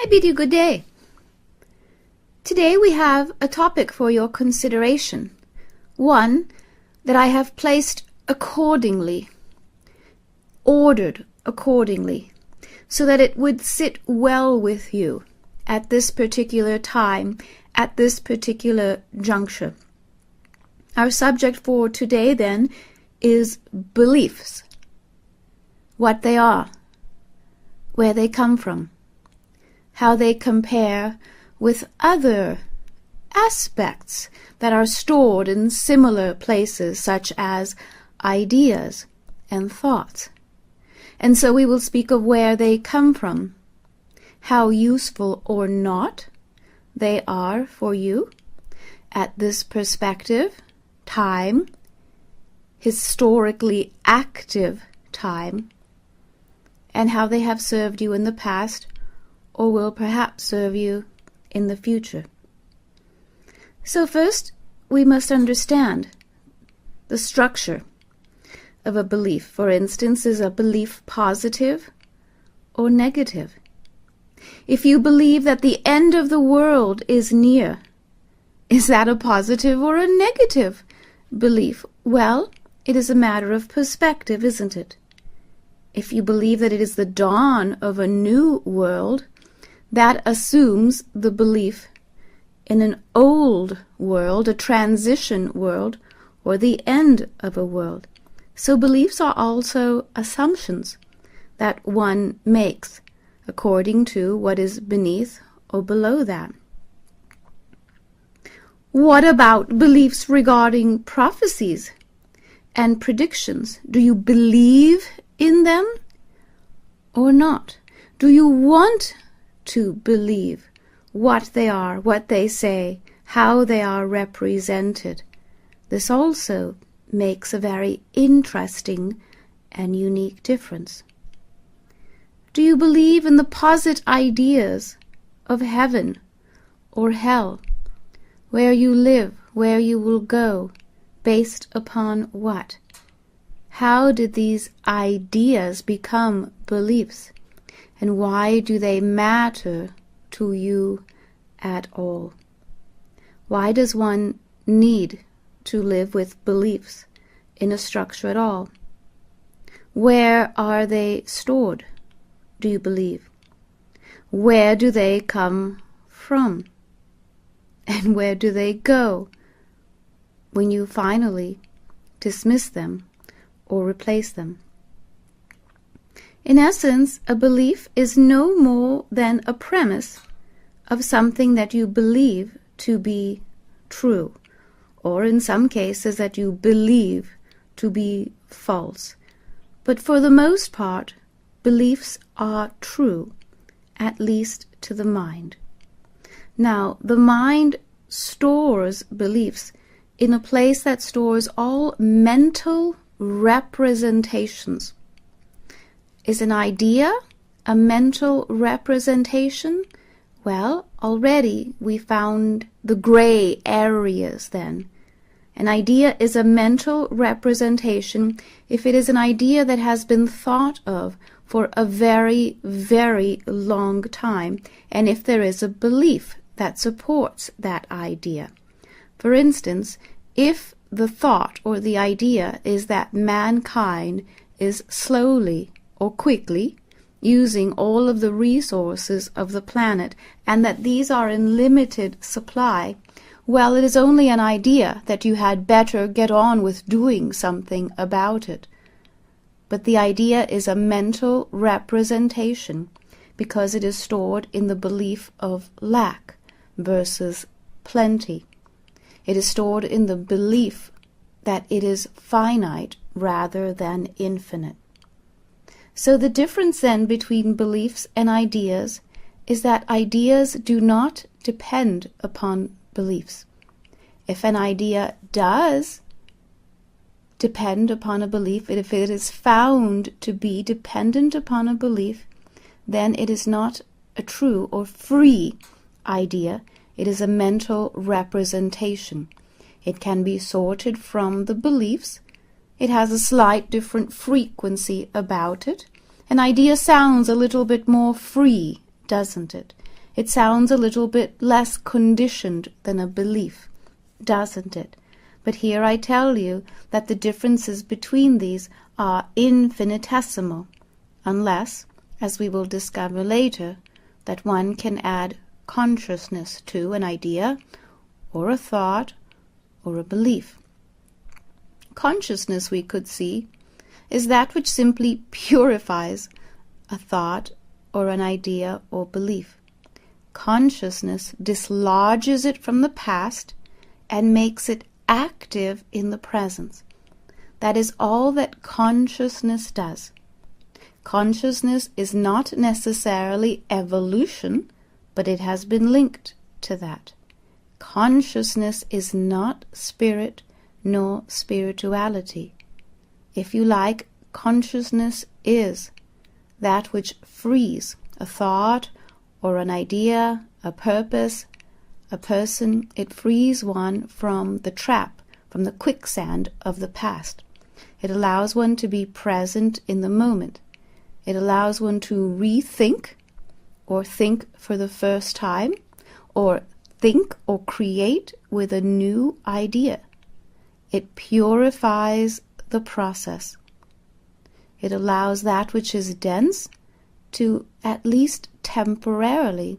I bid you good day. Today we have a topic for your consideration, one that I have placed accordingly, ordered accordingly, so that it would sit well with you at this particular time, at this particular juncture. Our subject for today then is beliefs, what they are, where they come from, how they compare with other aspects that are stored in similar places, such as ideas and thoughts. And so we will speak of where they come from, how useful or not they are for you at this perspective, time, historically active time, and how they have served you in the past or will perhaps serve you in the future. So first, we must understand the structure of a belief. For instance, is a belief positive or negative? If you believe that the end of the world is near, is that a positive or a negative belief? Well, it is a matter of perspective, isn't it? If you believe that it is the dawn of a new world, that assumes the belief in an old world, a transition world, or the end of a world. So beliefs are also assumptions that one makes according to what is beneath or below that. What about beliefs regarding prophecies and predictions? Do you believe in them or not? Do you want to believe what they are, what they say, how they are represented? This also makes a very interesting and unique difference. Do you believe in the posit ideas of heaven or hell, where you live, where you will go, based upon what? How did these ideas become beliefs? And why do they matter to you at all? Why does one need to live with beliefs in a structure at all? Where are they stored, do you believe? Where do they come from? And where do they go when you finally dismiss them or replace them? In essence, a belief is no more than a premise of something that you believe to be true, or in some cases that you believe to be false. But for the most part, beliefs are true, at least to the mind. Now, the mind stores beliefs in a place that stores all mental representations. Is an idea a mental representation? Well, already we found the gray areas then. An idea is a mental representation if it is an idea that has been thought of for a very, very long time, and if there is a belief that supports that idea. For instance, if the thought or the idea is that mankind is slowly or quickly using all of the resources of the planet, and that these are in limited supply, well, it is only an idea that you had better get on with doing something about it. But the idea is a mental representation because it is stored in the belief of lack versus plenty. It is stored in the belief that it is finite rather than infinite. So the difference then between beliefs and ideas is that ideas do not depend upon beliefs. If an idea does depend upon a belief, if it is found to be dependent upon a belief, then it is not a true or free idea. It is a mental representation. It can be sorted from the beliefs. It has a slight different frequency about it. An idea sounds a little bit more free, doesn't it? It sounds a little bit less conditioned than a belief, doesn't it? But here I tell you that the differences between these are infinitesimal, unless, as we will discover later, that one can add consciousness to an idea, or a thought, or a belief. Consciousness, we could see, is that which simply purifies a thought or an idea or belief. Consciousness dislodges it from the past and makes it active in the present. That is all that consciousness does. Consciousness is not necessarily evolution, but it has been linked to that. Consciousness is not spirit nor spirituality. If you like, consciousness is that which frees a thought or an idea, a purpose, a person. It frees one from the trap, from the quicksand of the past. It allows one to be present in the moment. It allows one to rethink or think for the first time, or think or create with a new idea. It purifies the process. It allows that which is dense to, at least temporarily,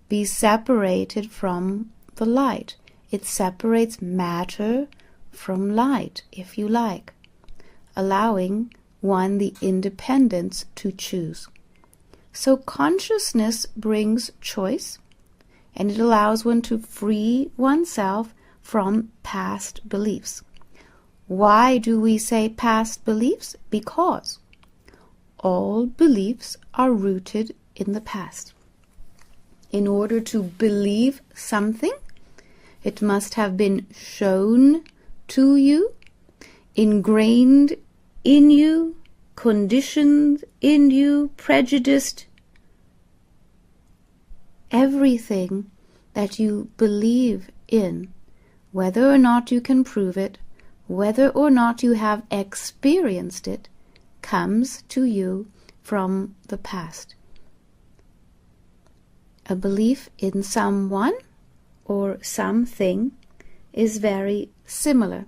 be separated from the light. It separates matter from light, if you like, allowing one the independence to choose. So consciousness brings choice, and it allows one to free oneself from past beliefs. Why do we say past beliefs? Because all beliefs are rooted in the past. In order to believe something, it must have been shown to you, ingrained in you, conditioned in you, prejudiced. Everything that you believe in, whether or not you can prove it, whether or not you have experienced it, comes to you from the past. A belief in someone or something is very similar.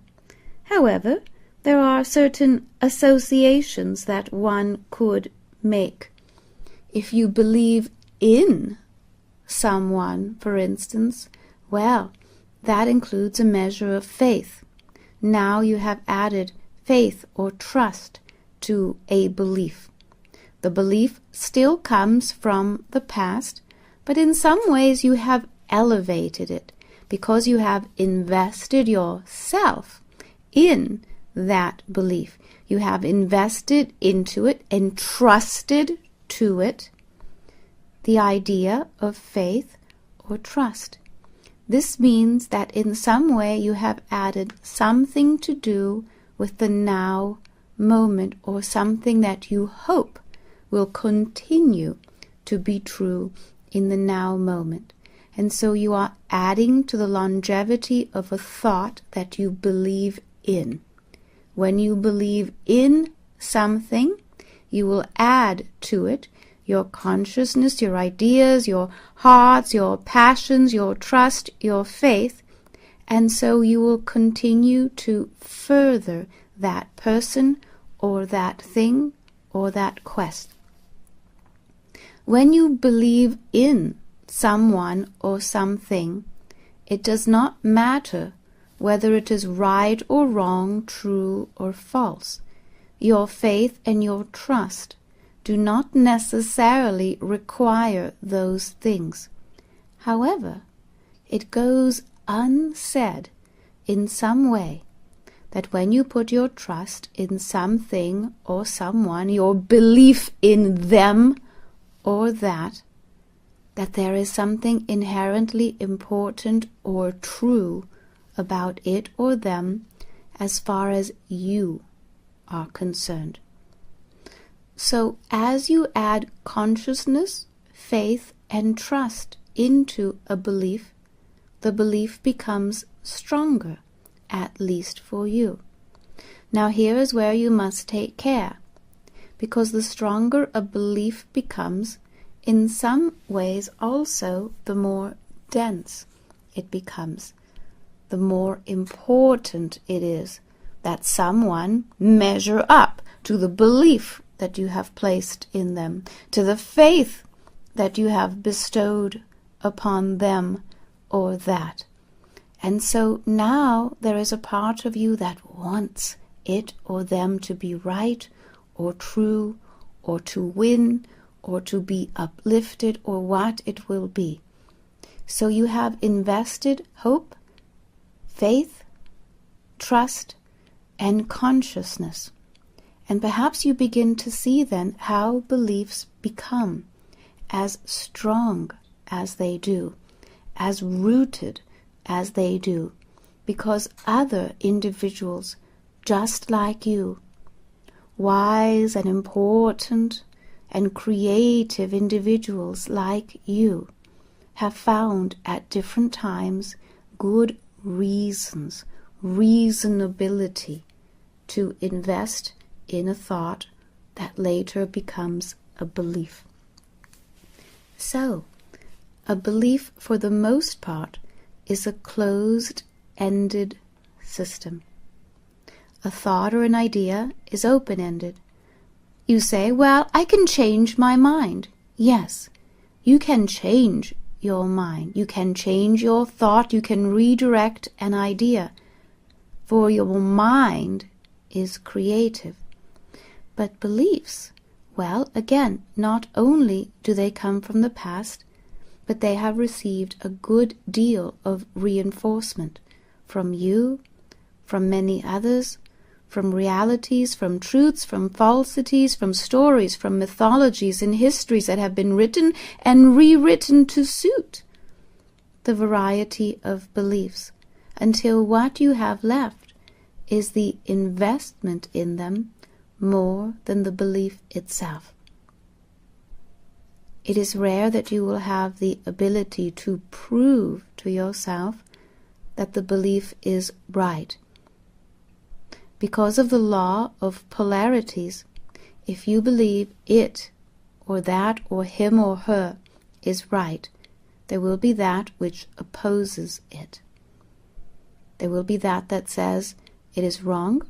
However, there are certain associations that one could make. If you believe in someone, for instance, well, that includes a measure of faith. Now you have added faith or trust to a belief. The belief still comes from the past, but in some ways you have elevated it because you have invested yourself in that belief. You have invested into it, entrusted to it the idea of faith or trust. This means that in some way you have added something to do with the now moment, or something that you hope will continue to be true in the now moment. And so you are adding to the longevity of a thought that you believe in. When you believe in something, you will add to it your consciousness, your ideas, your hearts, your passions, your trust, your faith, and so you will continue to further that person or that thing or that quest. When you believe in someone or something, it does not matter whether it is right or wrong, true or false. Your faith and your trust do not necessarily require those things. However, it goes unsaid in some way that when you put your trust in something or someone, your belief in them or that there is something inherently important or true about it or them as far as you are concerned. So as you add consciousness, faith, and trust into a belief, the belief becomes stronger, at least for you. Now here is where you must take care, because the stronger a belief becomes, in some ways also the more dense it becomes, the more important it is that someone measure up to the belief that you have placed in them, to the faith that you have bestowed upon them or that. And so now there is a part of you that wants it or them to be right or true or to win or to be uplifted or what it will be. So you have invested hope, faith, trust, and consciousness. And perhaps you begin to see then how beliefs become as strong as they do, as rooted as they do, because other individuals just like you, wise and important and creative individuals like you, have found at different times good reasons, reasonability to invest in a thought that later becomes a belief. So, a belief for the most part is a closed-ended system. A thought or an idea is open-ended. You say, well, I can change my mind. Yes, you can change your mind. You can change your thought. You can redirect an idea. For your mind is creative. But beliefs, well, again, not only do they come from the past, but they have received a good deal of reinforcement from you, from many others, from realities, from truths, from falsities, from stories, from mythologies and histories that have been written and rewritten to suit the variety of beliefs, until what you have left is the investment in them more than the belief itself. It is rare that you will have the ability to prove to yourself that the belief is right. Because of the law of polarities, if you believe it or that or him or her is right, there will be that which opposes it. There will be that says it is wrong,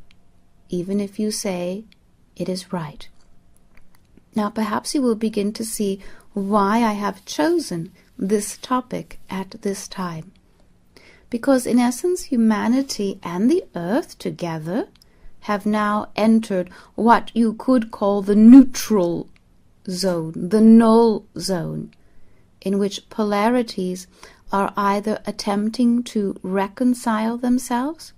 even if you say it is right. Now perhaps you will begin to see why I have chosen this topic at this time. Because in essence, humanity and the earth together have now entered what you could call the neutral zone, the null zone, in which polarities are either attempting to reconcile themselves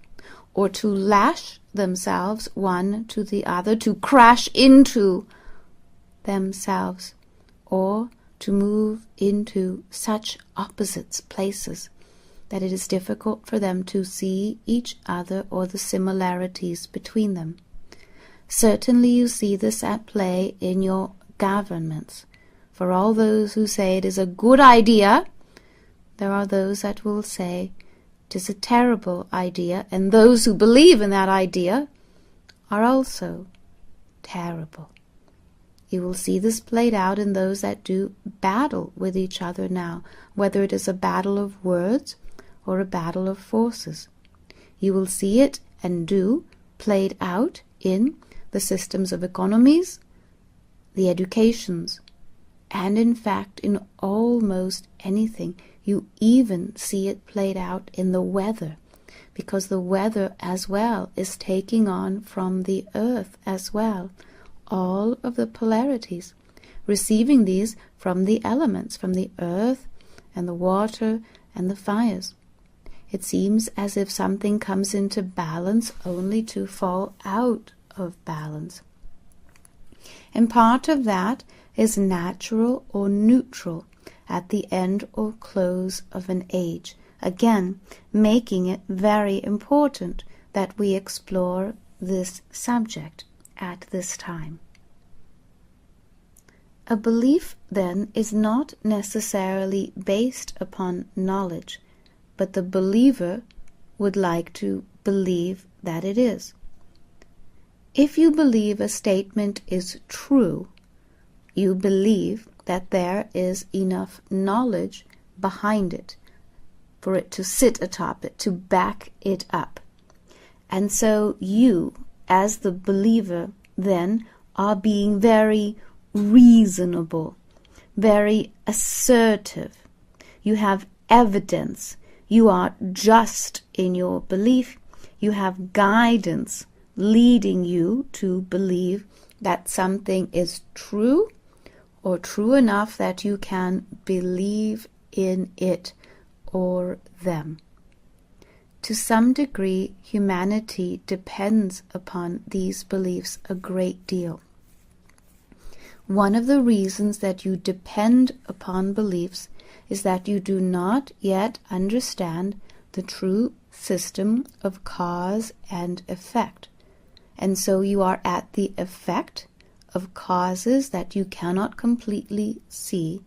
or to lash themselves one to the other, to crash into themselves, or to move into such opposite places that it is difficult for them to see each other or the similarities between them. Certainly you see this at play in your governments. For all those who say it is a good idea, there are those that will say it is a terrible idea, and those who believe in that idea are also terrible. You will see this played out in those that do battle with each other now, whether it is a battle of words or a battle of forces. You will see it and do played out in the systems of economies, the educations, and in fact in almost anything. You even see it played out in the weather, because the weather as well is taking on from the earth as well all of the polarities, receiving these from the elements, from the earth and the water and the fires. It seems as if something comes into balance only to fall out of balance. And part of that is natural or neutral at the end or close of an age, again making it very important that we explore this subject at this time. A belief, then, is not necessarily based upon knowledge, but the believer would like to believe that it is. If you believe a statement is true, You believe that there is enough knowledge behind it for it to sit atop it, to back it up. And so you, as the believer, then are being very reasonable, very assertive. You have evidence. You are just in your belief. You have guidance leading you to believe that something is true or true enough that you can believe in it or them. To some degree, humanity depends upon these beliefs a great deal. One of the reasons that you depend upon beliefs is that you do not yet understand the true system of cause and effect. And so you are at the effect of causes that you cannot completely see.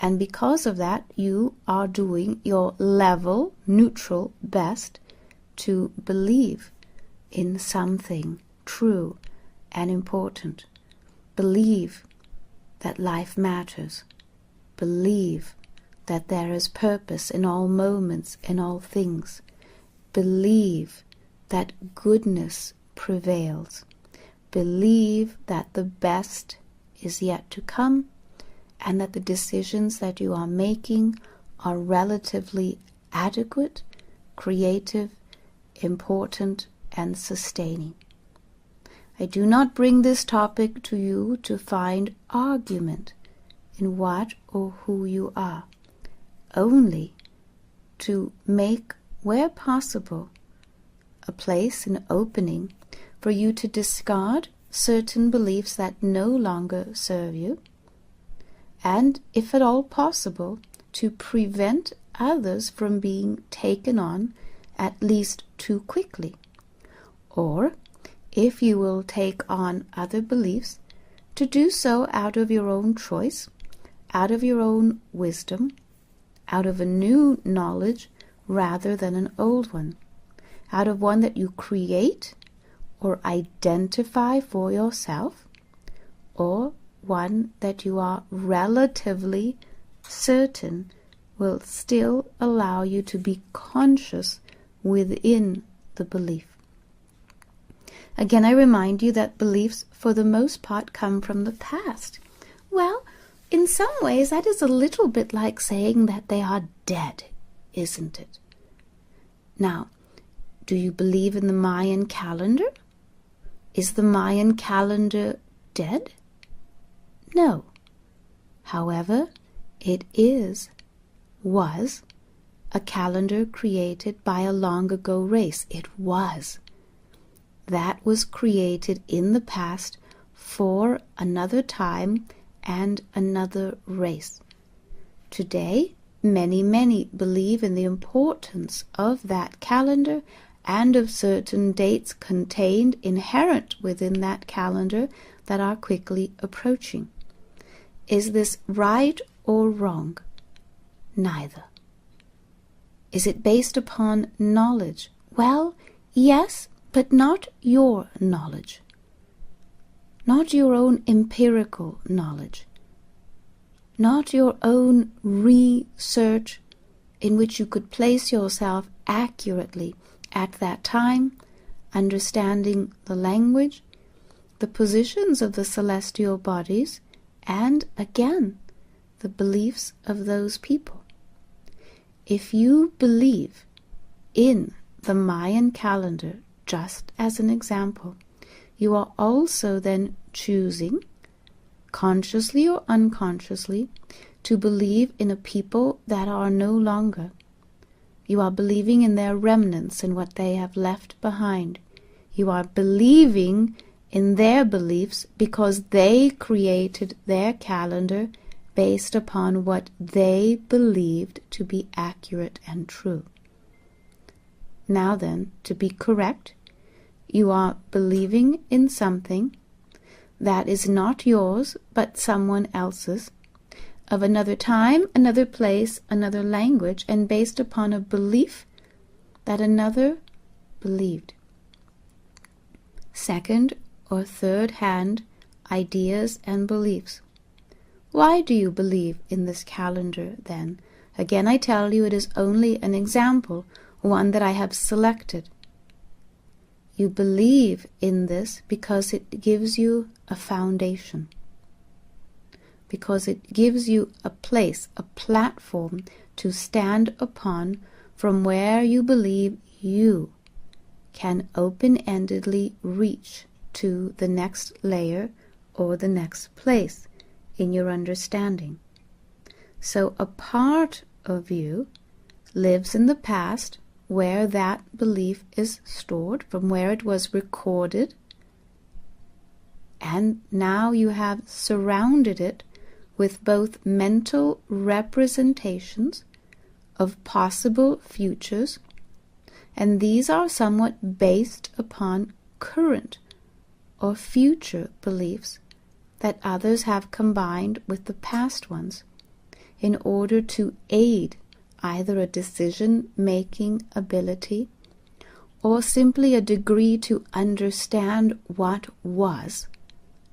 And because of that, you are doing your level, neutral best to believe in something true and important. Believe that life matters. Believe that there is purpose in all moments, in all things. Believe that goodness prevails. Believe that the best is yet to come, and that the decisions that you are making are relatively adequate, creative, important, and sustaining. I do not bring this topic to you to find argument in what or who you are, only to make, where possible, a place, an opening for you to discard certain beliefs that no longer serve you, and, if at all possible, to prevent others from being taken on at least too quickly. Or, if you will take on other beliefs, to do so out of your own choice, out of your own wisdom, out of a new knowledge rather than an old one, out of one that you create or identify for yourself, or one that you are relatively certain will still allow you to be conscious within the belief. Again, I remind you that beliefs, for the most part, come from the past. Well, in some ways, that is a little bit like saying that they are dead, isn't it? Now, do you believe in the Mayan calendar? Is the Mayan calendar dead? No. However, it was a calendar created by a long ago race. It was. That was created in the past for another time and another race. Today, many believe in the importance of that calendar and of certain dates contained inherent within that calendar that are quickly approaching. Is this right or wrong? Neither. Is it based upon knowledge? Well, yes, but not your knowledge. Not your own empirical knowledge. Not your own research in which you could place yourself accurately at that time, understanding the language, the positions of the celestial bodies, and, again, the beliefs of those people. If you believe in the Mayan calendar, just as an example, you are also then choosing, consciously or unconsciously, to believe in a people that are no longer. You are believing in their remnants and what they have left behind. You are believing in their beliefs because they created their calendar based upon what they believed to be accurate and true. Now then, to be correct, you are believing in something that is not yours but someone else's, of another time, another place, another language, and based upon a belief that another believed. Second or third hand ideas and beliefs. Why do you believe in this calendar then? Again, I tell you, it is only an example, one that I have selected. You believe in this because it gives you a foundation, because it gives you a place, a platform to stand upon, from where you believe you can open-endedly reach to the next layer or the next place in your understanding. So a part of you lives in the past, where that belief is stored, from where it was recorded, and now you have surrounded it with both mental representations of possible futures, and these are somewhat based upon current or future beliefs that others have combined with the past ones in order to aid either a decision-making ability or simply a degree to understand what was,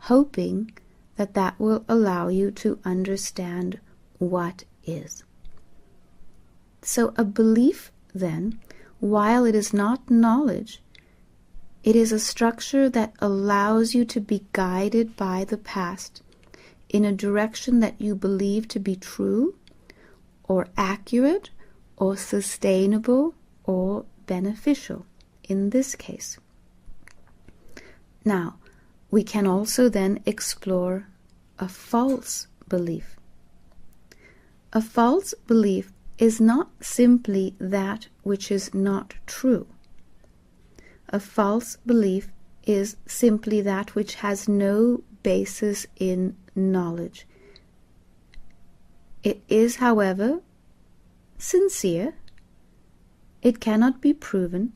hoping that that will allow you to understand what is. So a belief, then, while it is not knowledge, it is a structure that allows you to be guided by the past in a direction that you believe to be true, or accurate, or sustainable, or beneficial, in this case. Now, we can also then explore a false belief. A false belief is not simply that which is not true. A false belief is simply that which has no basis in knowledge. It is, however, sincere. It cannot be proven,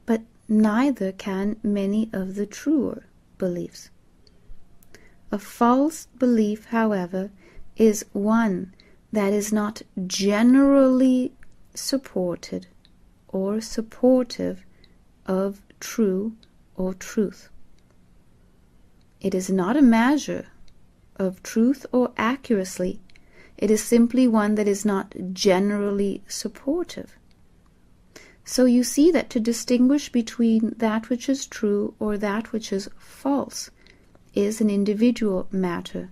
but neither can many of the truer beliefs. A false belief, however, is one that is not generally supported or supportive of true or truth. It is not a measure of truth or accuracy. It is simply one that is not generally supportive. So you see that to distinguish between that which is true or that which is false is an individual matter.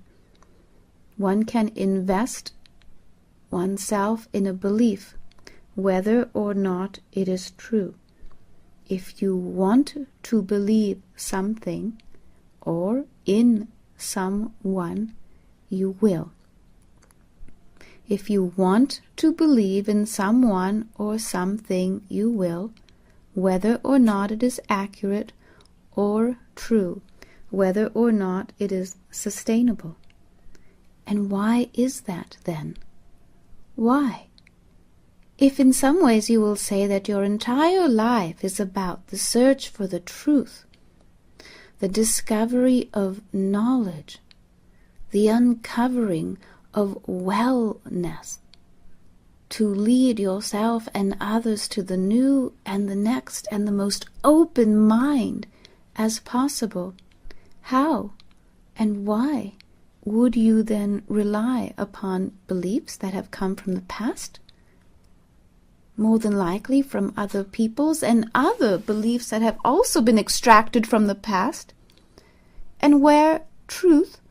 One can invest oneself in a belief, whether or not it is true. If you want to believe something or in someone, you will. If you want to believe in someone or something, you will, whether or not it is accurate or true, whether or not it is sustainable. And why is that then? Why? If in some ways you will say that your entire life is about the search for the truth, the discovery of knowledge, the uncovering of wellness, to lead yourself and others to the new and the next and the most open mind as possible, how and why would you then rely upon beliefs that have come from the past? More than likely from other peoples and other beliefs that have also been extracted from the past, and where truth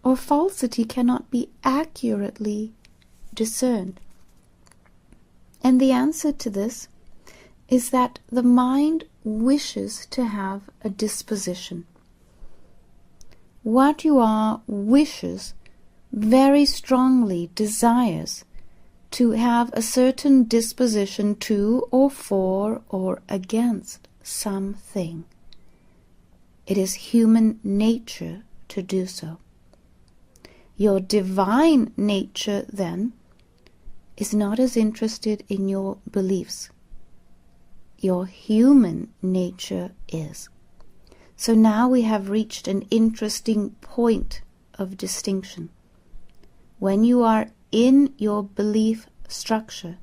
or falsity cannot be accurately discerned. And the answer to this is that the mind wishes to have a disposition. What you are wishes, very strongly desires to have a certain disposition to or for or against something. It is human nature to do so. Your divine nature, then, is not as interested in your beliefs. Your human nature is. So now we have reached an interesting point of distinction. When you are in your belief structure,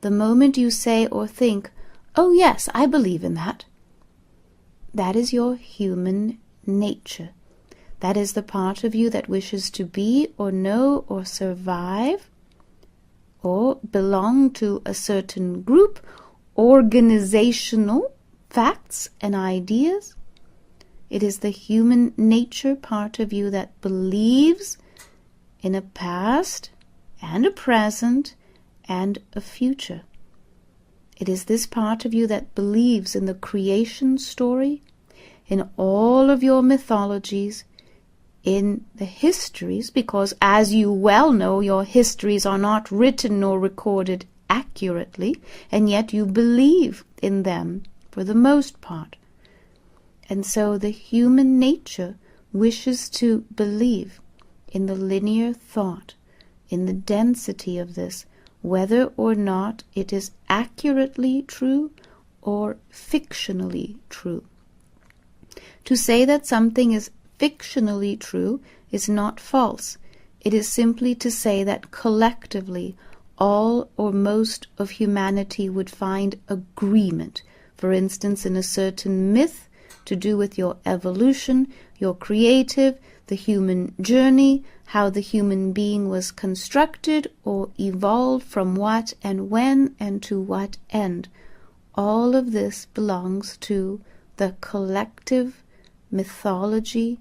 the moment you say or think, "Oh yes, I believe in that," that is your human nature. That is the part of you that wishes to be or know or survive or belong to a certain group, organizational facts and ideas. It is the human nature part of you that believes in a past and a present and a future. It is this part of you that believes in the creation story, in all of your mythologies, in the histories, because as you well know, your histories are not written nor recorded accurately, and yet you believe in them for the most part. And so the human nature wishes to believe in the linear thought, in the density of this, whether or not it is accurately true or fictionally true. To say that something is fictionally true is not false. It is simply to say that collectively all or most of humanity would find agreement, for instance, in a certain myth to do with your evolution, your creative, the human journey, how the human being was constructed or evolved from what and when and to what end. All of this belongs to the collective mythology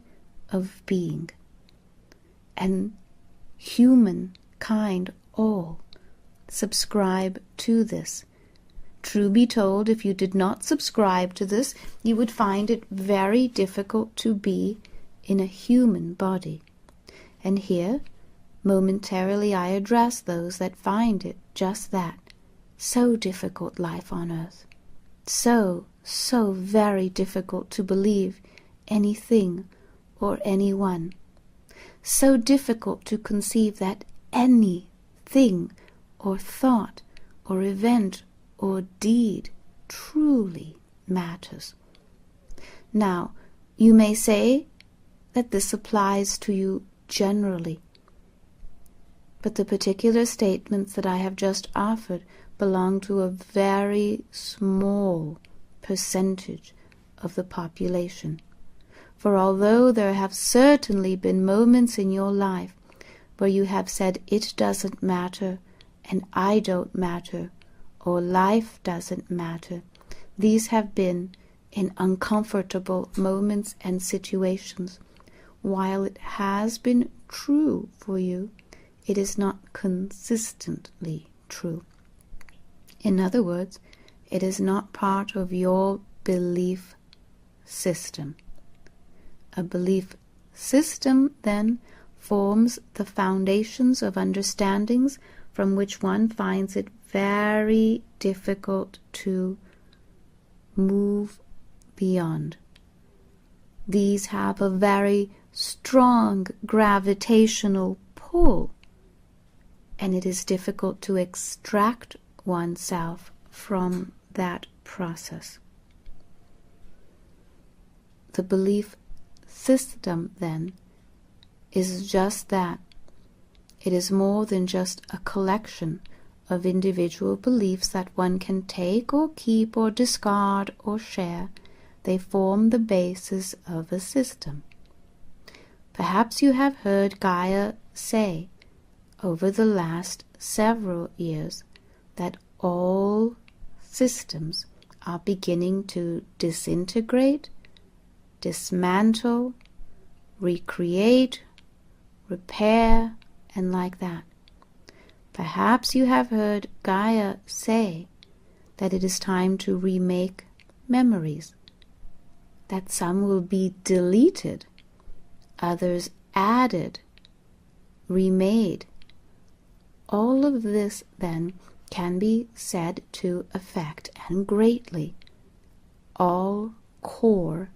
of being. And humankind all subscribe to this. True be told, if you did not subscribe to this, you would find it very difficult to be in a human body. And here, momentarily, I address those that find it just that, so difficult life on earth. So very difficult to believe anything or anyone. So difficult to conceive that anything or thought or event or deed truly matters. Now, you may say that this applies to you generally, but the particular statements that I have just offered belong to a very small percentage of the population. For although there have certainly been moments in your life where you have said it doesn't matter and I don't matter, or life doesn't matter, these have been in uncomfortable moments and situations. While it has been true for you, it is not consistently true. In other words, it is not part of your belief system. A belief system, then, forms the foundations of understandings from which one finds it very difficult to move beyond. These have a very strong gravitational pull, and it is difficult to extract oneself from that process. The belief system, then, is just that. It is more than just a collection of individual beliefs that one can take or keep or discard or share. They form the basis of a system. Perhaps you have heard Gaia say over the last several years that all systems are beginning to disintegrate, dismantle, recreate, repair, and like that. Perhaps you have heard Gaia say that it is time to remake memories, that some will be deleted, others added, remade. All of this, then, can be said to affect, and greatly, all core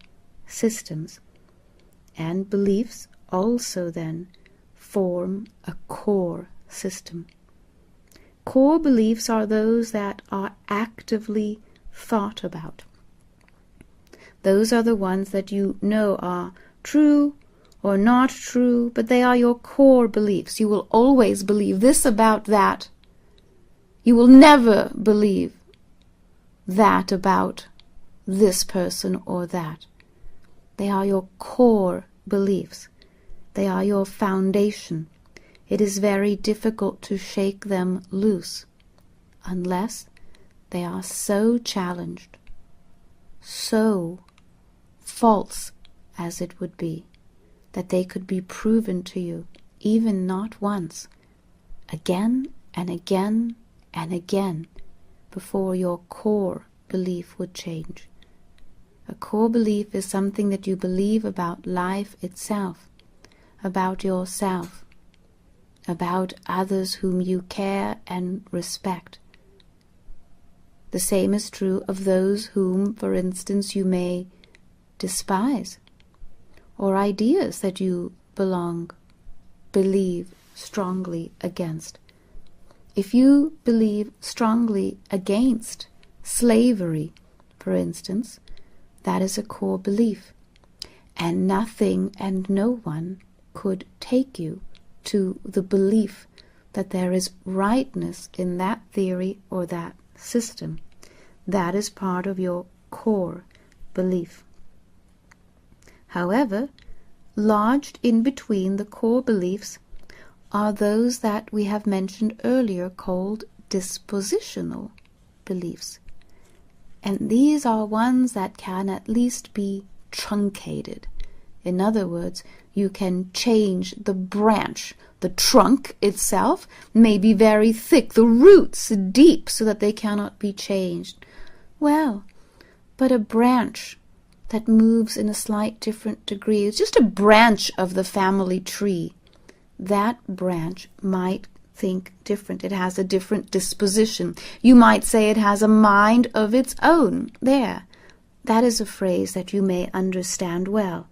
systems. And beliefs also, then, form a core system. Core beliefs are those that are actively thought about. Those are the ones that you know are true or not true, but they are your core beliefs. You will always believe this about that. You will never believe that about this person or that. They are your core beliefs. They are your foundation. It is very difficult to shake them loose unless they are so challenged, so false as it would be, that they could be proven to you, even not once, again and again and again, before your core belief would change. A core belief is something that you believe about life itself, about yourself, about others whom you care and respect. The same is true of those whom, for instance, you may despise, or ideas that you believe strongly against. If you believe strongly against slavery, for instance, that is a core belief, and nothing and no one could take you to the belief that there is rightness in that theory or that system. That is part of your core belief. However, lodged in between the core beliefs are those that we have mentioned earlier called dispositional beliefs. And these are ones that can at least be truncated. In other words, you can change the branch. The trunk itself may be very thick, the roots deep, so that they cannot be changed. Well, but a branch that moves in a slight different degree, it's just a branch of the family tree. That branch might think different. It has a different disposition. You might say it has a mind of its own. There. That is a phrase that you may understand well.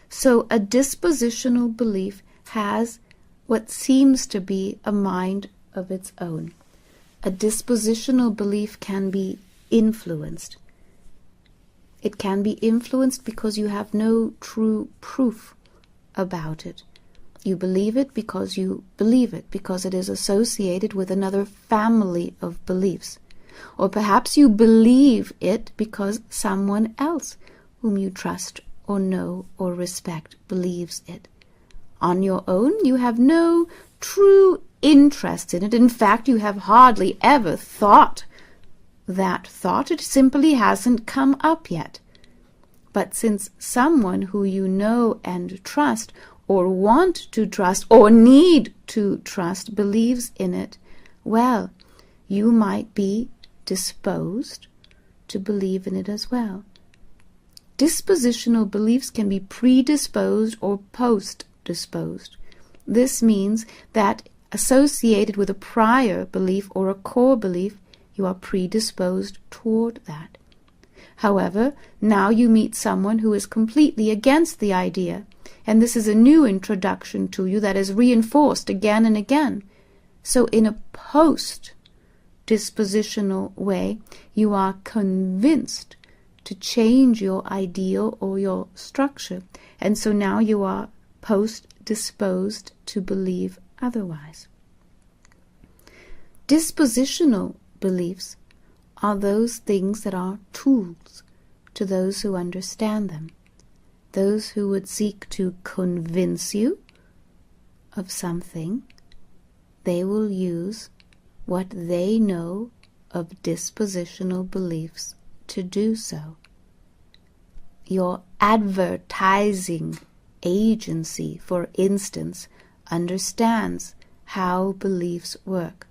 So a dispositional belief has what seems to be a mind of its own. A dispositional belief can be influenced. It can be influenced because you have no true proof about it. You believe it because you believe it, because it is associated with another family of beliefs. Or perhaps you believe it because someone else whom you trust or know or respect believes it. On your own, you have no true interest in it. In fact, you have hardly ever thought that thought. It simply hasn't come up yet. But since someone who you know and trust, or want to trust, or need to trust, believes in it, well, you might be disposed to believe in it as well. Dispositional beliefs can be predisposed or post-disposed. This means that associated with a prior belief or a core belief, you are predisposed toward that. However, now you meet someone who is completely against the idea, and this is a new introduction to you that is reinforced again and again. So in a post-dispositional way, you are convinced to change your ideal or your structure, and so now you are post-disposed to believe otherwise. Dispositional beliefs are those things that are tools to those who understand them. Those who would seek to convince you of something, they will use what they know of dispositional beliefs to do so. Your advertising agency, for instance, understands how beliefs work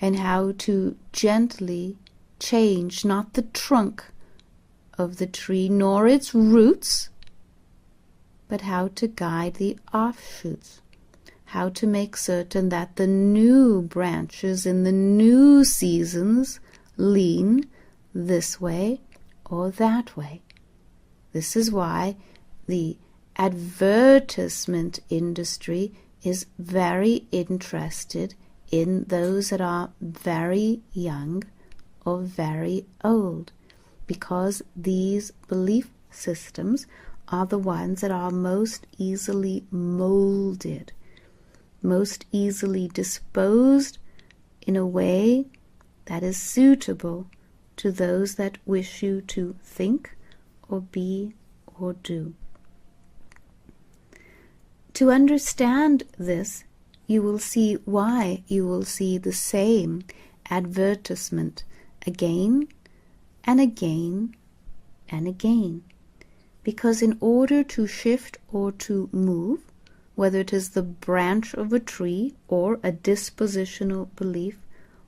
and how to gently change not the trunk of the tree nor its roots, but how to guide the offshoots, how to make certain that the new branches in the new seasons lean this way or that way. This is why the advertisement industry is very interested in those that are very young or very old, because these belief systems are the ones that are most easily molded, most easily disposed in a way that is suitable to those that wish you to think or be or do. To understand this, you will see why you will see the same advertisement again and again and again. Because in order to shift or to move, whether it is the branch of a tree or a dispositional belief,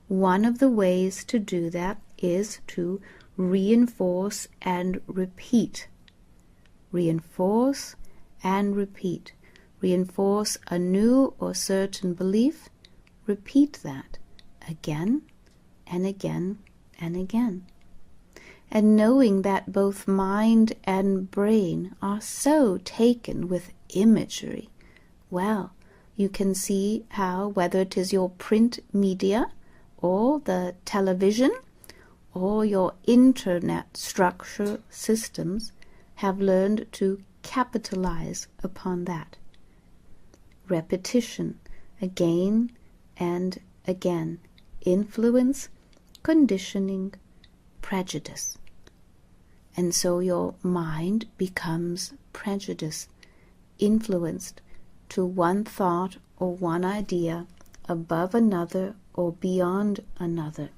one of the ways to do that is to reinforce and repeat. Reinforce and repeat. Reinforce a new or certain belief, repeat that again and again and again. And knowing that both mind and brain are so taken with imagery, well, you can see how, whether it is your print media or the television or your internet structure systems, have learned to capitalize upon that. Repetition, again and again. Influence, conditioning, prejudice. And so your mind becomes prejudiced, influenced to one thought or one idea above another or beyond another.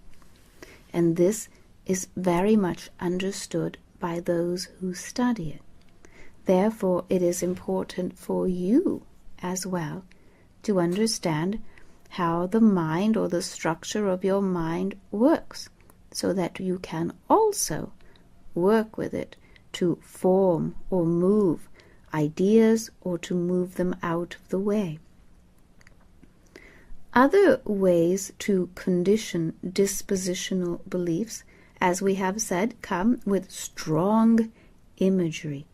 And this is very much understood by those who study it. Therefore, it is important for you as well to understand how the mind or the structure of your mind works, so that you can also work with it to form or move ideas or to move them out of the way. Other ways to condition dispositional beliefs, as we have said, come with strong imagery.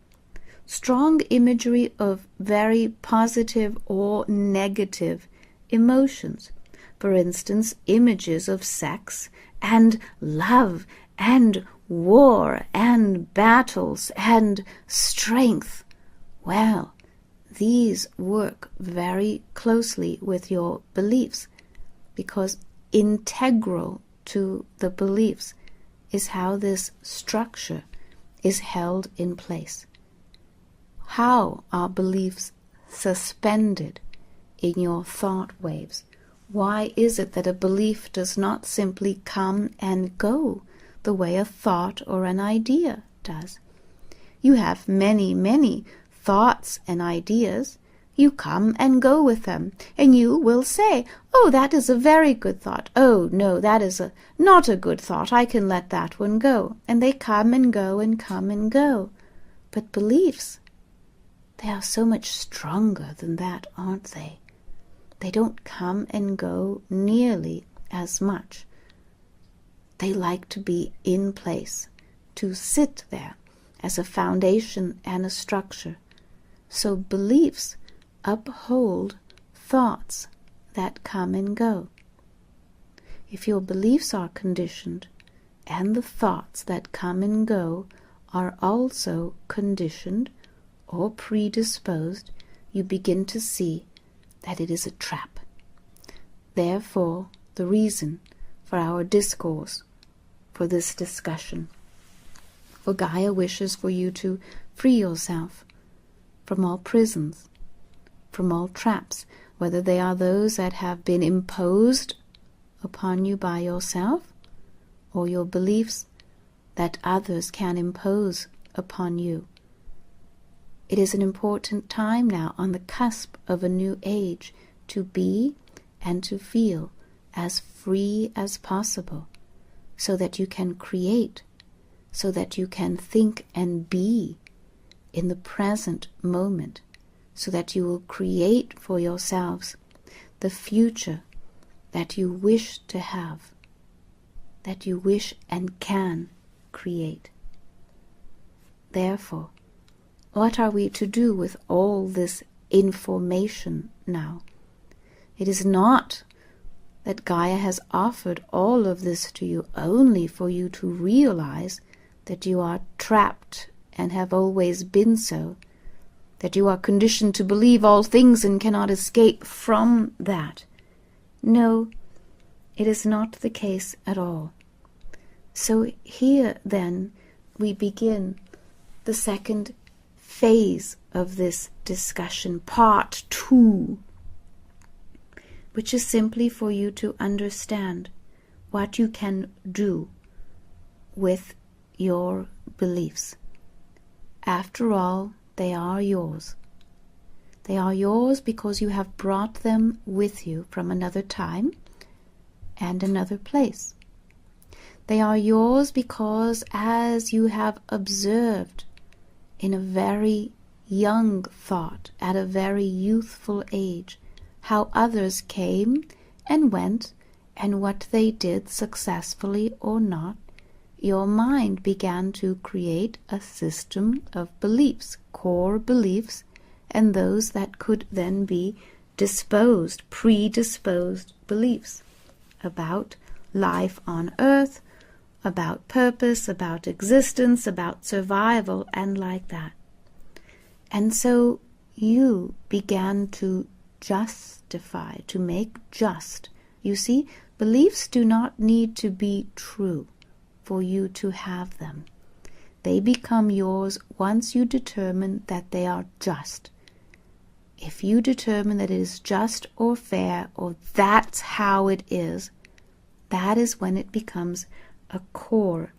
Strong imagery of very positive or negative emotions. For instance, images of sex and love and war and battles and strength. Well, these work very closely with your beliefs, because integral to the beliefs is how this structure is held in place. How are beliefs suspended in your thought waves? Why is it that a belief does not simply come and go the way a thought or an idea does? You have many, many thoughts and ideas. You come and go with them, and you will say, "Oh, that is a very good thought. Oh, no, that is not a good thought. I can let that one go." And they come and go and come and go. But beliefs, they are so much stronger than that, aren't they? They don't come and go nearly as much. They like to be in place, to sit there as a foundation and a structure. So beliefs uphold thoughts that come and go. If your beliefs are conditioned, and the thoughts that come and go are also conditioned or predisposed, you begin to see that it is a trap. Therefore, the reason for our discourse, for this discussion. For Gaia wishes for you to free yourself from all prisons, from all traps, whether they are those that have been imposed upon you by yourself, or your beliefs that others can impose upon you. It is an important time now, on the cusp of a new age, to be and to feel as free as possible, so that you can create, so that you can think and be in the present moment, so that you will create for yourselves the future that you wish to have, that you wish and can create. Therefore, what are we to do with all this information now? It is not that Gaia has offered all of this to you only for you to realize that you are trapped and have always been so, that you are conditioned to believe all things and cannot escape from that. No, it is not the case at all. So here then we begin the second phase of this discussion, part 2, which is simply for you to understand what you can do with your beliefs. After all, they are yours. They are yours because you have brought them with you from another time and another place. They are yours because as you have observed in a very young thought, at a very youthful age, how others came and went and what they did successfully or not, your mind began to create a system of beliefs, core beliefs, and those that could then be predisposed beliefs about life on earth, about purpose, about existence, about survival, and like that. And so you began to justify, to make just. You see, beliefs do not need to be true for you to have them. They become yours once you determine that they are just. If you determine that it is just or fair, or that's how it is, that is when it becomes a core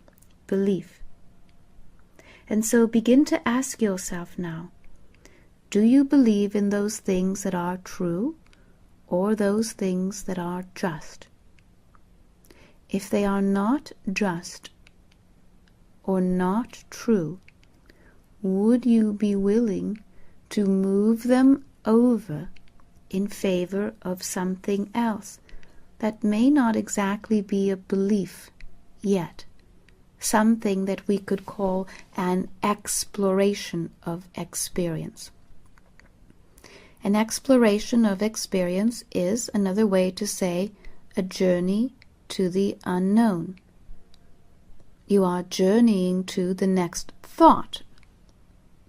belief. And so begin to ask yourself now, do you believe in those things that are true or those things that are just? If they are not just or not true, would you be willing to move them over in favor of something else that may not exactly be a belief yet, something that we could call an exploration of experience? An exploration of experience is another way to say a journey to the unknown. You are journeying to the next thought.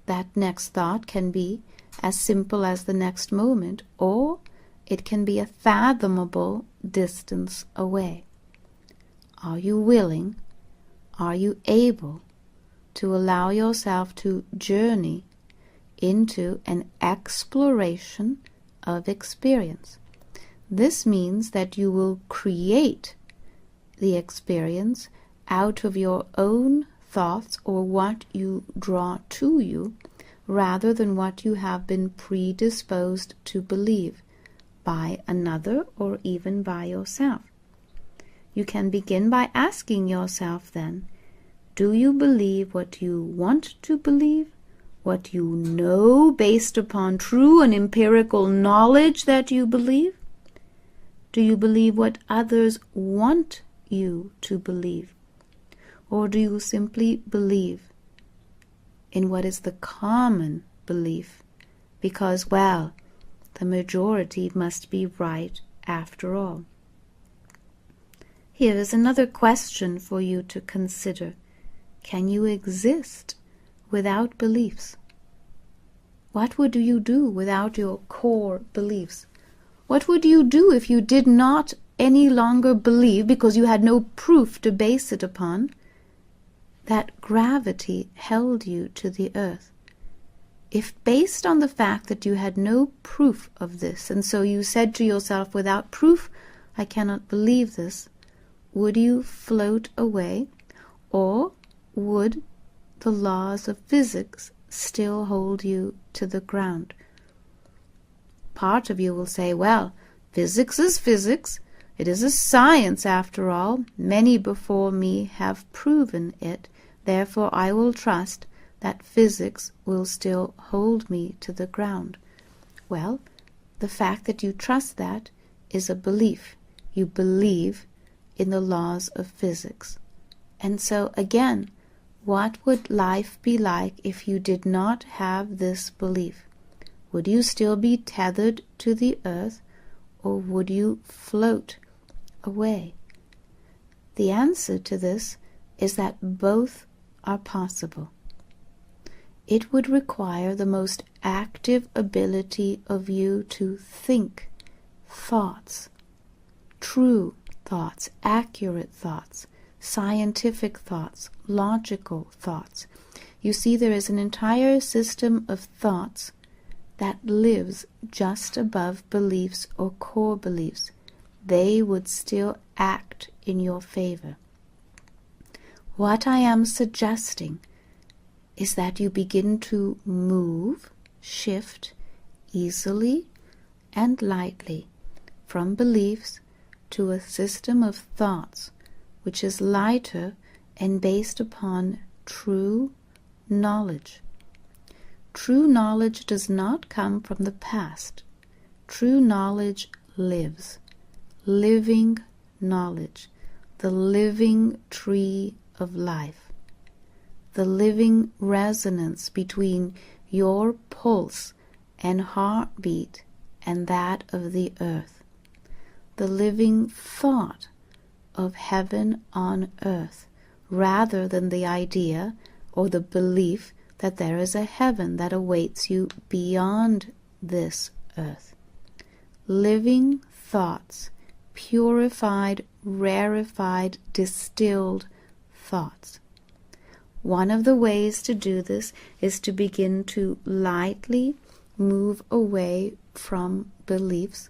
That next thought can be as simple as the next moment, or it can be a fathomable distance away. Are you willing, are you able to allow yourself to journey into an exploration of experience? This means that you will create the experience out of your own thoughts or what you draw to you, rather than what you have been predisposed to believe by another or even by yourself. You can begin by asking yourself then, do you believe what you want to believe, what you know based upon true and empirical knowledge that you believe? Do you believe what others want you to believe? Or do you simply believe in what is the common belief, because, well, the majority must be right after all? Here is another question for you to consider. Can you exist without beliefs? What would you do without your core beliefs? What would you do if you did not any longer believe, because you had no proof to base it upon, that gravity held you to the earth? If based on the fact that you had no proof of this, and so you said to yourself, without proof, I cannot believe this, would you float away, or would the laws of physics still hold you to the ground? Part of you will say, well, physics is physics. It is a science after all. Many before me have proven it. Therefore I will trust that physics will still hold me to the ground. Well, the fact that you trust that is a belief. You believe in the laws of physics. And so again, what would life be like if you did not have this belief? Would you still be tethered to the earth, or would you float away? The answer to this is that both are possible. It would require the most active ability of you to think thoughts, true thoughts, accurate thoughts, scientific thoughts, logical thoughts. You see, there is an entire system of thoughts that lives just above beliefs or core beliefs. They would still act in your favor. What I am suggesting is that you begin to move, shift easily and lightly from beliefs to a system of thoughts which is lighter and based upon true knowledge. True knowledge does not come from the past. True knowledge lives. Living knowledge, the living tree of life, the living resonance between your pulse and heartbeat and that of the earth, the living thought of heaven on earth, rather than the idea or the belief that there is a heaven that awaits you beyond this earth. Living thoughts, purified, rarefied, distilled thoughts. One of the ways to do this is to begin to lightly move away from beliefs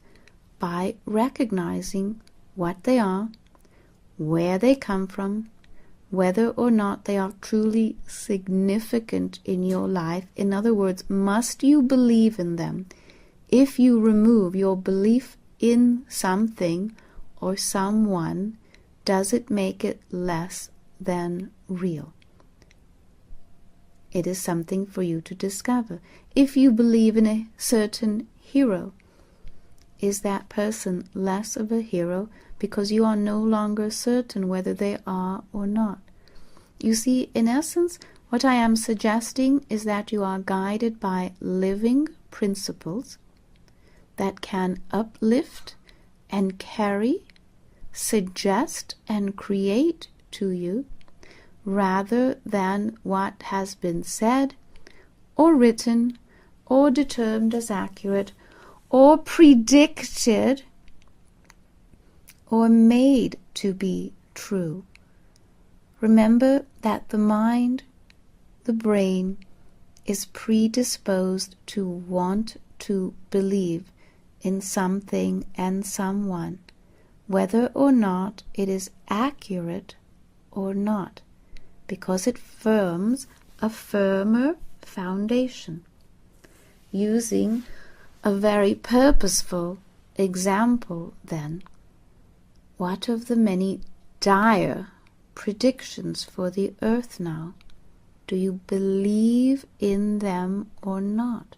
by recognizing what they are, where they come from, whether or not they are truly significant in your life. In other words, must you believe in them? If you remove your belief in something or someone, does it make it less than real? It is something for you to discover. If you believe in a certain hero, is that person less of a hero because you are no longer certain whether they are or not? You see, in essence, what I am suggesting is that you are guided by living principles that can uplift and carry, suggest and create to you, rather than what has been said or written or determined as accurate or predicted or made to be true. Remember that the mind, the brain, is predisposed to want to believe in something and someone, whether or not it is accurate or not, because it forms a firmer foundation. Using a very purposeful example then, what of the many dire predictions for the earth now? Do you believe in them or not?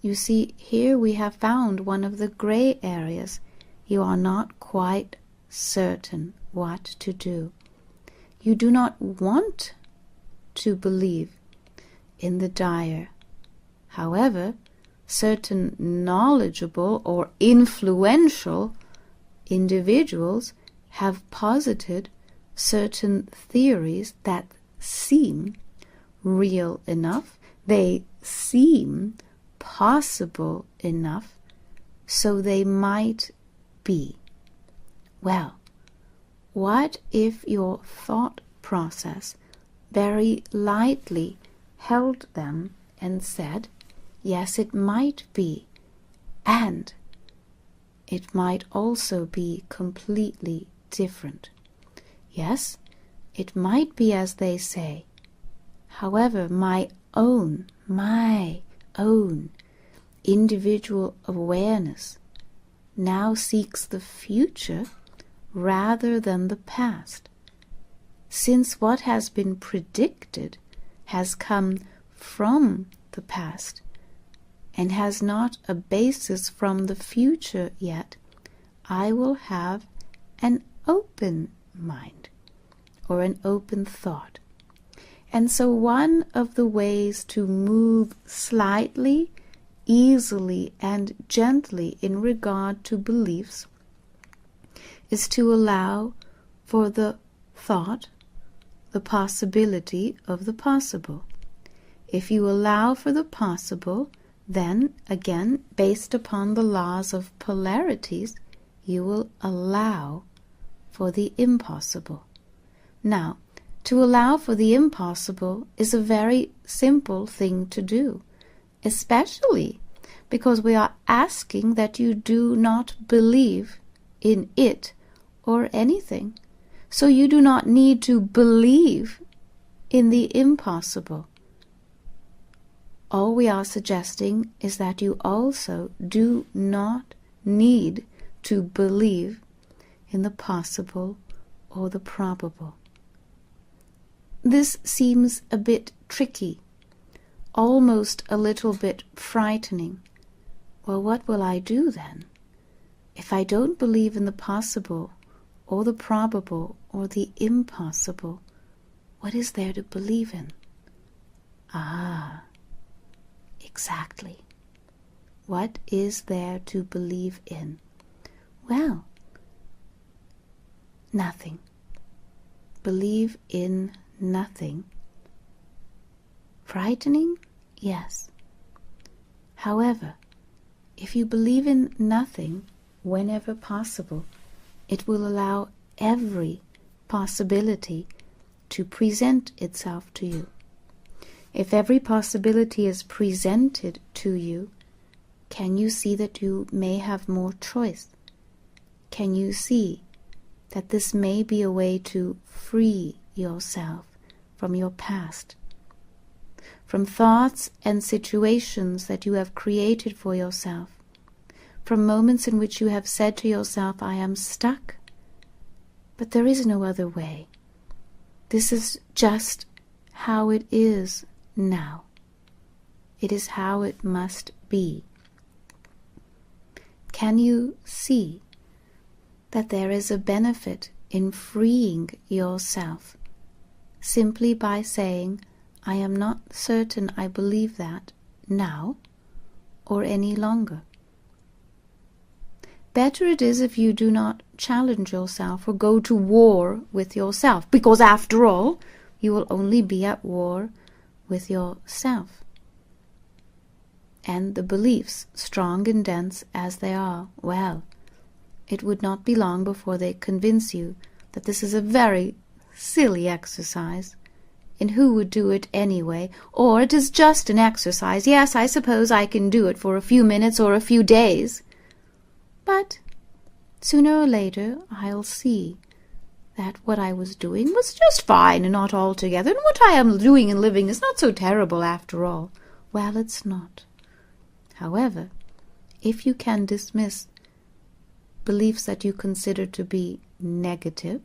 You see, here we have found one of the gray areas. You are not quite certain what to do. You do not want to believe in the dire. However, certain knowledgeable or influential individuals have posited certain theories that seem real enough, they seem possible enough, so they might be. Well, what if your thought process very lightly held them and said, yes, it might be, and it might also be completely different. Yes, it might be as they say. However, my own individual awareness now seeks the future rather than the past, since what has been predicted has come from the past and has not a basis from the future yet. I will have an open mind or an open thought. And so one of the ways to move slightly, easily and gently in regard to beliefs is to allow for the thought, the possibility of the possible. If you allow for the possible, then, again, based upon the laws of polarities, you will allow for the impossible. Now, To allow for the impossible is a very simple thing to do, especially because we are asking that you do not believe in it or anything. So you do not need to believe in the impossible. All we are suggesting is that you also do not need to believe in the possible or the probable. This seems a bit tricky, almost a little bit frightening. Well, what will I do then? If I don't believe in the possible or the probable or the impossible, what is there to believe in? Ah, exactly. What is there to believe in? Well, nothing. Believe in nothing. Frightening? Yes. However, if you believe in nothing whenever possible, it will allow every possibility to present itself to you. If every possibility is presented to you, can you see that you may have more choice? Can you see that this may be a way to free yourself from your past, from thoughts and situations that you have created for yourself, from moments in which you have said to yourself, I am stuck, but there is no other way. This is just how it is now. It is how it must be. Can you see that there is a benefit in freeing yourself simply by saying, I am not certain I believe that now or any longer? Better it is if you do not challenge yourself or go to war with yourself, because after all, you will only be at war with yourself. And the beliefs, strong and dense as they are, well, it would not be long before they convince you that this is a very silly exercise, and who would do it anyway, or it is just an exercise. Yes, I suppose I can do it for a few minutes or a few days, but sooner or later I'll see that what I was doing was just fine and not altogether, and what I am doing and living is not so terrible after all. Well, it's not. However, if you can dismiss beliefs that you consider to be negative,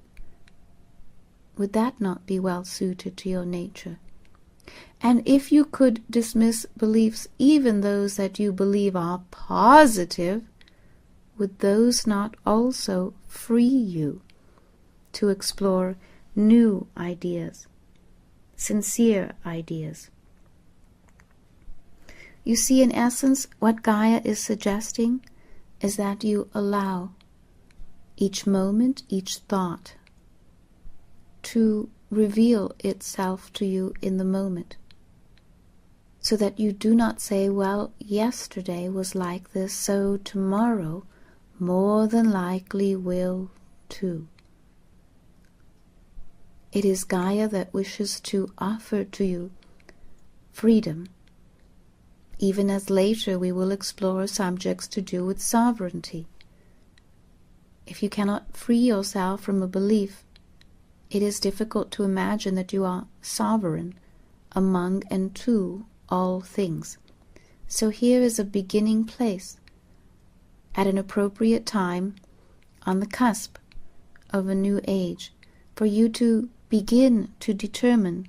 would that not be well suited to your nature? And if you could dismiss beliefs, even those that you believe are positive, would those not also free you to explore new ideas, sincere ideas? You see, in essence, what Gaia is suggesting is that you allow each moment, each thought to reveal itself to you in the moment, so that you do not say, well, yesterday was like this, so tomorrow more than likely will too. It is Gaia that wishes to offer to you freedom, even as later we will explore subjects to do with sovereignty. If you cannot free yourself from a belief, it is difficult to imagine that you are sovereign among and to all things. So here is a beginning place, at an appropriate time, on the cusp of a new age, for you to begin to determine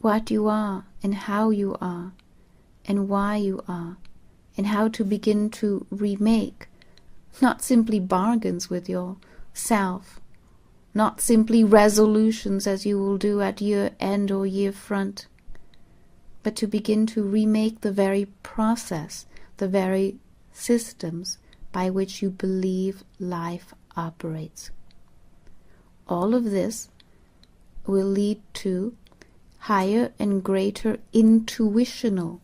what you are and how you are and why you are, and how to begin to remake, not simply bargains with yourself, not simply resolutions as you will do at year end or year front, but to begin to remake the very process, the very systems by which you believe life operates. All of this will lead to higher and greater intuitional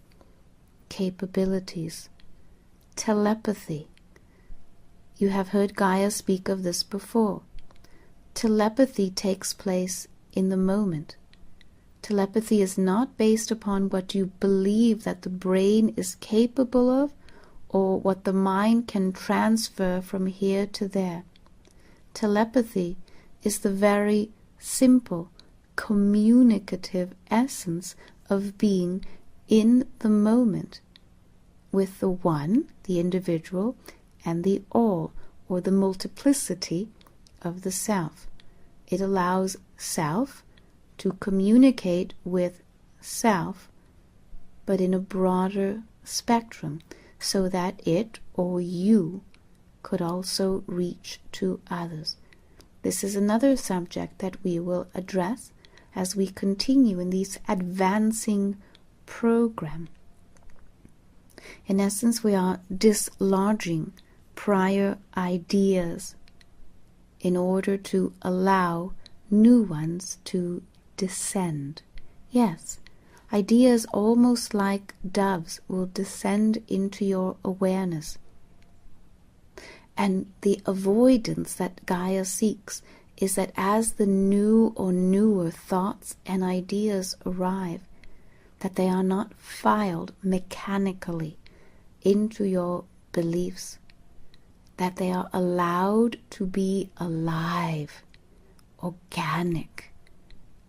capabilities, telepathy. You have heard Gaia speak of this before. Telepathy takes place in the moment. Telepathy is not based upon what you believe that the brain is capable of or what the mind can transfer from here to there. Telepathy is the very simple, communicative essence of being in the moment with the one, the individual, and the all, or the multiplicity of the self. It allows self to communicate with self, but in a broader spectrum, so that it or you could also reach to others. This is another subject that we will address as we continue in this advancing program. In essence, we are dislodging prior ideas in order to allow new ones to descend. Yes, ideas almost like doves will descend into your awareness. And the avoidance that Gaia seeks is that as the new or newer thoughts and ideas arrive, that they are not filed mechanically into your beliefs, that they are allowed to be alive, organic.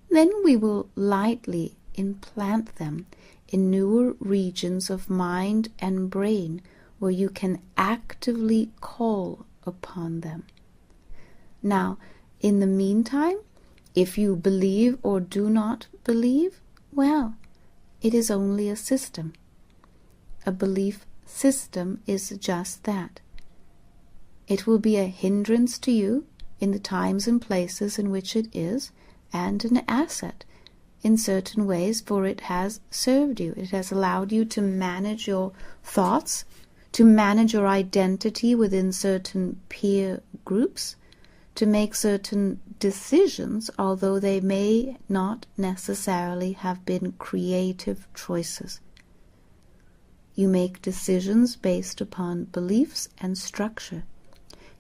Then we will lightly implant them in newer regions of mind and brain where you can actively call upon them. Now, in the meantime, if you believe or do not believe, well, it is only a system. A belief system is just that. It will be a hindrance to you in the times and places in which it is, and an asset in certain ways, for it has served you. It has allowed you to manage your thoughts, to manage your identity within certain peer groups, to make certain decisions, although they may not necessarily have been creative choices. You make decisions based upon beliefs and structure.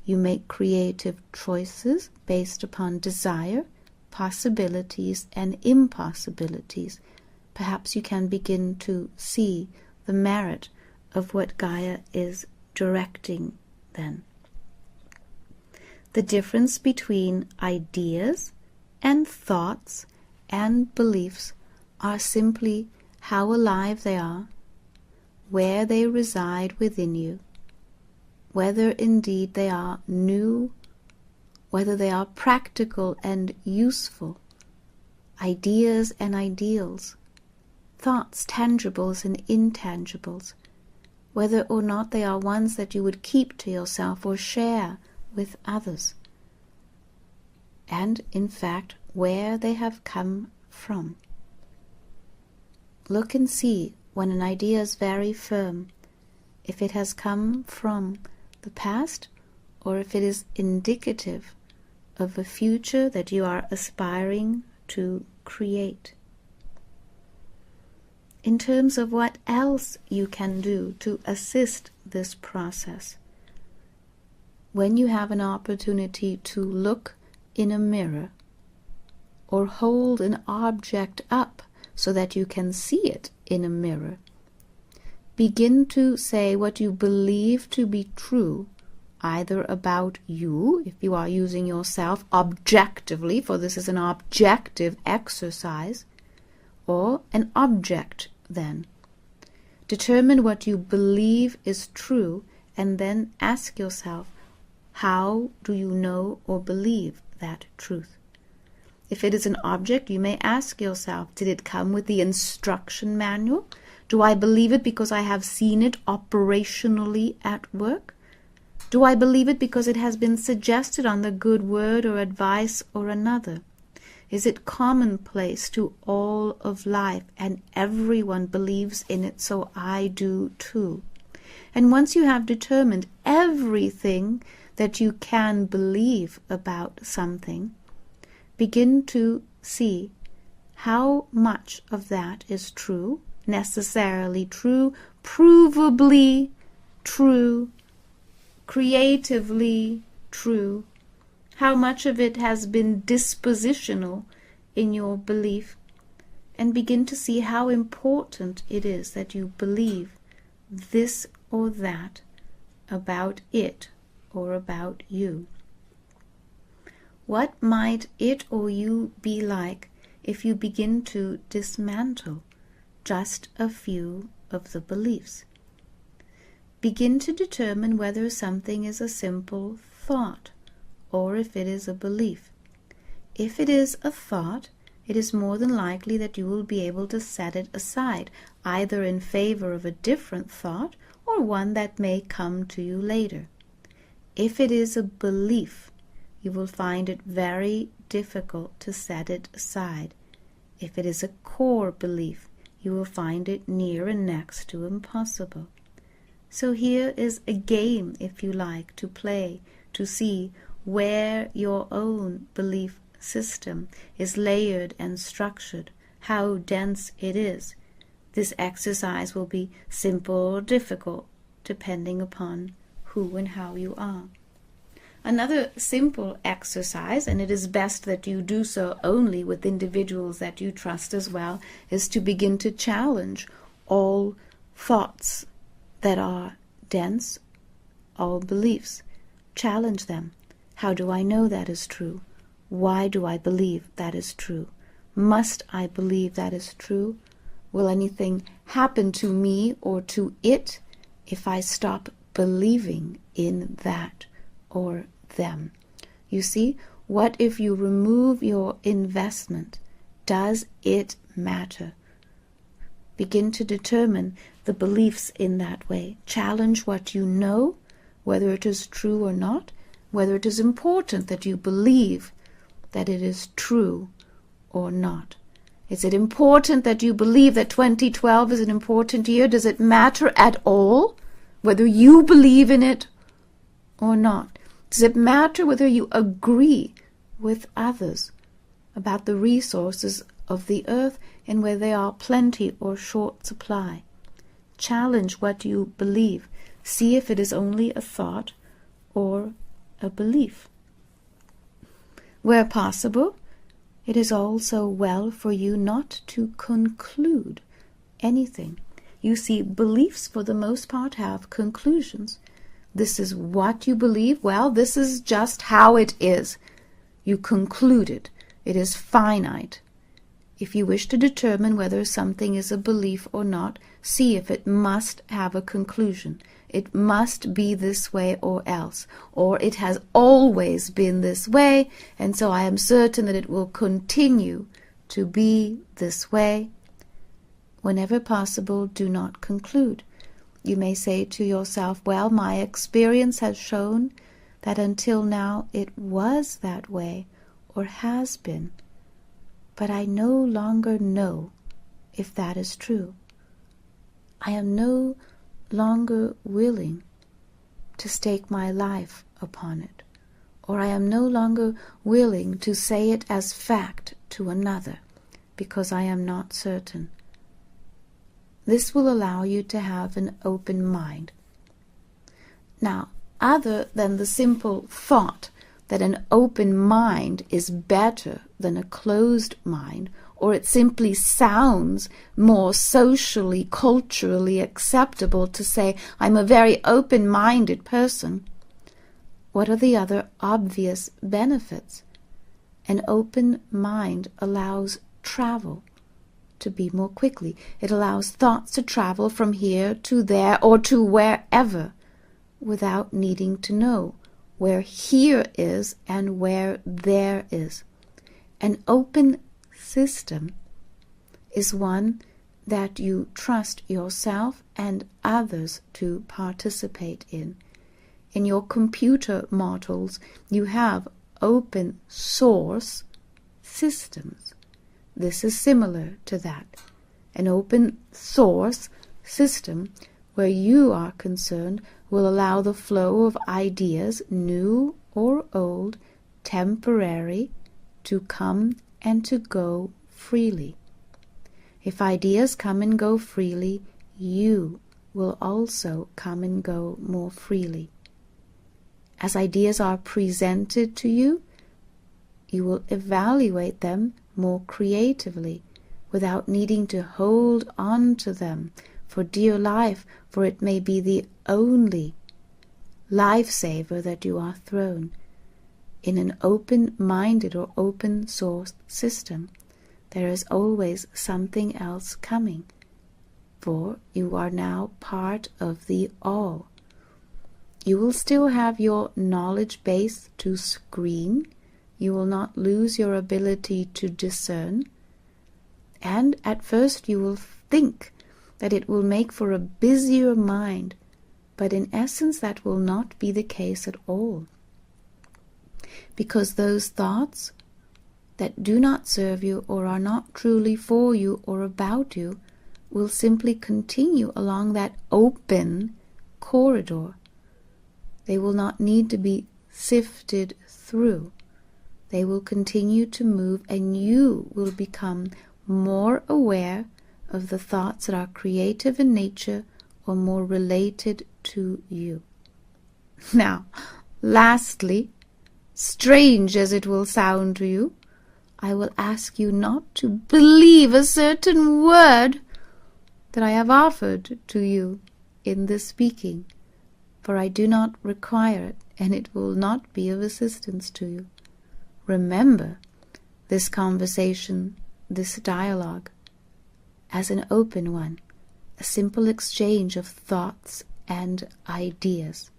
You make creative choices based upon desire, possibilities, and impossibilities. Perhaps you can begin to see the merit of what Gaia is directing then. The difference between ideas and thoughts and beliefs are simply how alive they are, where they reside within you, whether indeed they are new, whether they are practical and useful, ideas and ideals, thoughts, tangibles and intangibles, whether or not they are ones that you would keep to yourself or share with others, and in fact where they have come from. Look and see when an idea is very firm, if it has come from the past or if it is indicative of a future that you are aspiring to create. In terms of what else you can do to assist this process, when you have an opportunity to look in a mirror or hold an object up so that you can see it in a mirror, begin to say what you believe to be true, either about you, if you are using yourself objectively, for this is an objective exercise, or an object then. Determine what you believe is true and then ask yourself, how do you know or believe that truth? If it is an object, you may ask yourself, did it come with the instruction manual? Do I believe it because I have seen it operationally at work? Do I believe it because it has been suggested on the good word or advice or another? Is it commonplace to all of life and everyone believes in it, so I do too? And once you have determined everything that you can believe about something, begin to see how much of that is true, necessarily true, provably true, creatively true, how much of it has been dispositional in your belief and begin to see how important it is that you believe this or that about it or about you. What might it or you be like if you begin to dismantle just a few of the beliefs? Begin to determine whether something is a simple thought or if it is a belief. If it is a thought, it is more than likely that you will be able to set it aside, either in favor of a different thought or one that may come to you later. If it is a belief, you will find it very difficult to set it aside. If it is a core belief, you will find it near and next to impossible. So here is a game, if you like, to play, to see where your own belief system is layered and structured, how dense it is. This exercise will be simple or difficult, depending upon who and how you are. Another simple exercise, and it is best that you do so only with individuals that you trust as well, is to begin to challenge all thoughts that are dense, all beliefs. Challenge them. How do I know that is true? Why do I believe that is true? Must I believe that is true? Will anything happen to me or to it if I stop believing in that or them? You see, what if you remove your investment? Does it matter? Begin to determine the beliefs in that way. Challenge what you know, whether it is true or not, whether it is important that you believe that it is true or not. Is it important that you believe that 2012 is an important year? Does it matter at all whether you believe in it or not? Does it matter whether you agree with others about the resources of the earth and whether they are plenty or short supply? Challenge what you believe. See if it is only a thought or a belief. Where possible, it is also well for you not to conclude anything. You see, beliefs for the most part have conclusions. This is what you believe. Well, this is just how it is. You conclude it. It is finite. If you wish to determine whether something is a belief or not, see if it must have a conclusion. It must be this way or else. Or it has always been this way, and so I am certain that it will continue to be this way. Whenever possible, do not conclude. You may say to yourself, well, my experience has shown that until now it was that way or has been. But I no longer know if that is true. I am no longer willing to stake my life upon it, or I am no longer willing to say it as fact to another, because I am not certain. This will allow you to have an open mind. Now, other than the simple thought that an open mind is better than a closed mind, or it simply sounds more socially, culturally acceptable to say, I'm a very open-minded person, what are the other obvious benefits? An open mind allows travel to be more quickly. It allows thoughts to travel from here to there or to wherever without needing to know where here is and where there is. An open system is one that you trust yourself and others to participate in. In your computer models, you have open source systems. This is similar to that. An open source system where you are concerned will allow the flow of ideas, new or old, temporary, to come and to go freely. If ideas come and go freely, you will also come and go more freely. As ideas are presented to you, you will evaluate them more creatively, without needing to hold on to them for dear life, for it may be the only lifesaver that you are thrown. In an open-minded or open-sourced system, there is always something else coming, for you are now part of the all. You will still have your knowledge base to screen. You will not lose your ability to discern. And at first you will think that it will make for a busier mind, but in essence that will not be the case at all. Because those thoughts that do not serve you or are not truly for you or about you will simply continue along that open corridor. They will not need to be sifted through. They will continue to move, and you will become more aware of the thoughts that are creative in nature or more related to you. Now, lastly, strange as it will sound to you, I will ask you not to believe a certain word that I have offered to you in this speaking, for I do not require it, and it will not be of assistance to you. Remember this conversation, this dialogue, as an open one, a simple exchange of thoughts and ideas.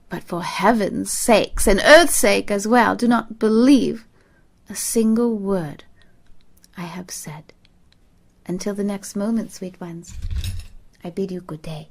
But for heaven's sakes and earth's sake as well, do not believe a single word I have said. Until the next moment, sweet ones, I bid you good day.